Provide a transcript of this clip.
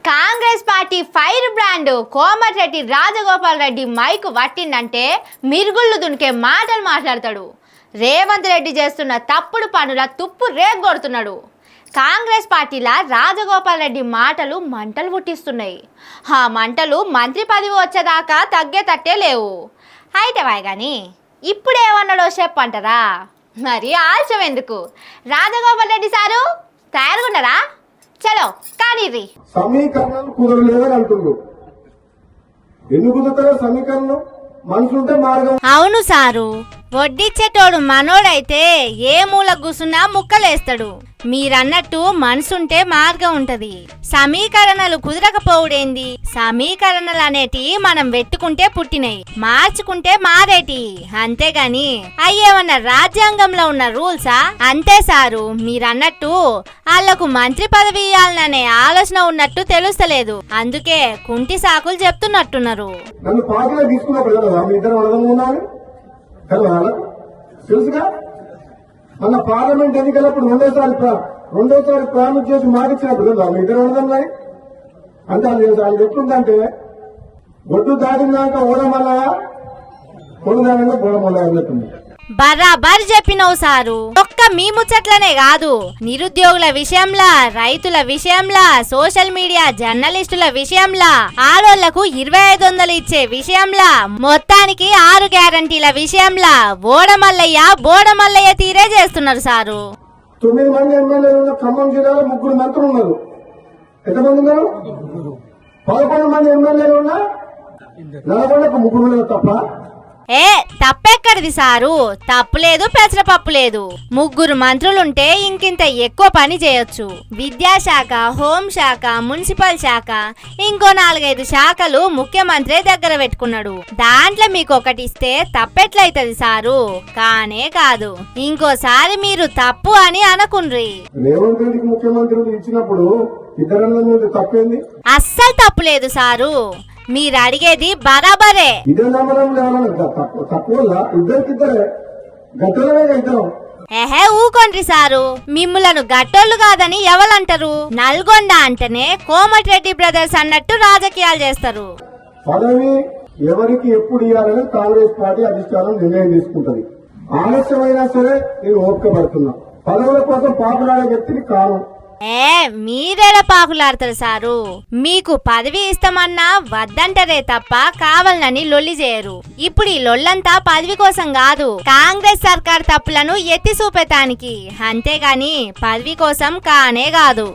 Congress party fire brand Komatireddy Rajagopal Reddy mic పట్టిందంటే మిరుగుళ్ళు దునికే మాటలు మాట్లాడతాడు. రేవంత్ రెడ్డి చేస్తున్న తప్పుడు పనుల తుప్పు రేగొడుతున్నాడు. కాంగ్రెస్ పార్టీలా రాజగోపాల్ రెడ్డి మాటలు మంటలు పుట్టిస్తున్నాయి. ఆ మంటలు మంత్రి పదవి వచ్చేదాకా తగ్గేటట్టే లేవు. అయితే కానీ ఇప్పుడేమన్నాడో చెప్పంటారా? మరి ఆలస్యం ఎందుకు? రాజగోపాల్ రెడ్డి సారు తయారుగున్నారా? చలో కానీ సమీకరణాలు కుదరలేదని అంటున్నారు. ఎందుకు కుదురుతారో సమీకరణం? మనుషులుంటే మార్గం. అవును సారు, వడ్డిచ్చేటోడు మనోడైతే ఏ మూల కూసున్నా ముక్కలేస్తాడు. మీరన్నట్టు మనసుంటే మార్గం ఉంటది. సమీకరణలు కుదరకపోవుడేంది? సమీకరణలు అనేటి మనం పెట్టుకుంటే పుట్టినయి, మార్చుకుంటే మారేటి. అంతేగాని అయ్యేమన్నా రాజ్యాంగంలో ఉన్న రూల్సా? అంతే సారు, మీరన్నట్టు వాళ్లకు మంత్రి పదవి ఇవ్వాలనే ఆలోచన ఉన్నట్టు తెలుస్తలేదు. అందుకే కుంటి సాకులు చెప్తున్నట్టున్నారు. తెలుసుగా మన పార్లమెంట్ ఎన్నికలప్పుడు రెండోసారి ప్రామిస్ చేసి మాటిచ్చినప్పుడు మీ ఇద్దరు ఉండదండి. అంటే అది ఎట్లుందంటే ఒడ్డు దాటినాక ఓడమల్ల పొడు దానిగా పోవడం అన్నట్టుంది. బరాబర్ చెప్పినవు సారు. ఒక్క మీ ముచ్చట్లనే కాదు, నిరుద్యోగుల విషయంలో, రైతుల విషయంలో, సోషల్ మీడియా జర్నలిస్టుల విషయంలో, ఆడోళ్లకు 2500 ఇచ్చే విషయంలో, మొత్తానికి 6 గ్యారంటీల విషయంలో బోడమల్లయ్య తీరే చేస్తున్నారు సారు. 9 మంది ఎమ్మెల్యేలు ఉన్న ఖమ్మం జిల్లాలో 3 మంత్రులు ఉన్నారు. ఎంతమంది ఉన్నారు? 11 మంది ఎమ్మెల్యేలు ఉన్నా 40కు 3 ఉన్నారు తప్ప. తప్పెక్కడిది సారు? తప్పులేదు, పెసరపప్పు లేదు. 3 మంత్రులుంటే ఇంకింత ఎక్కువ పని చేయొచ్చు. విద్యాశాఖ, హోంశాఖ, మున్సిపల్ శాఖ, ఇంకో 4-5 శాఖలు ముఖ్యమంత్రి దగ్గర పెట్టుకున్నాడు. దాంట్లో మీకు ఒకటి ఇస్తే తప్పెట్లయితది సారు? కానే కాదు. ఇంకోసారి మీరు తప్పు అని అనుకుండ్రి. రేవంత్ రెడ్డికి ముఖ్యమంత్రి ఇచ్చినప్పుడు అస్సలు తప్పులేదు సారు. మీరు అడిగేది బరాబరే. ఊకొండ్రి సారు, మిమ్ములను గట్టోళ్ళు కాదని ఎవరంటారు? నల్గొండ అంటేనే కోమటిరెడ్డి బ్రదర్స్ అన్నట్టు రాజకీయాలు చేస్తారు. పదవి ఎవరికి ఎప్పుడు ఇవ్వాలని కాంగ్రెస్ పార్టీ అధిష్టానం నిర్ణయం తీసుకుంటది. ఆలస్యమైనా సరే నేను ఓపిక పడుతున్నా. పదవుల కోసం పాపులాడే వ్యక్తిని కాను. మీరేలా పాకులాడతారు సారు? మీకు పదవి ఇస్తామన్నా వద్దంటారే తప్ప కావాలని లొల్లి చేయరు. ఇప్పుడు ఈ లొల్లంతా పదవి కోసం కాదు, కాంగ్రెస్ సర్కార్ తప్పులను ఎత్తి చూపేతానికి. అంతేగాని పదవి కోసం కానే కాదు.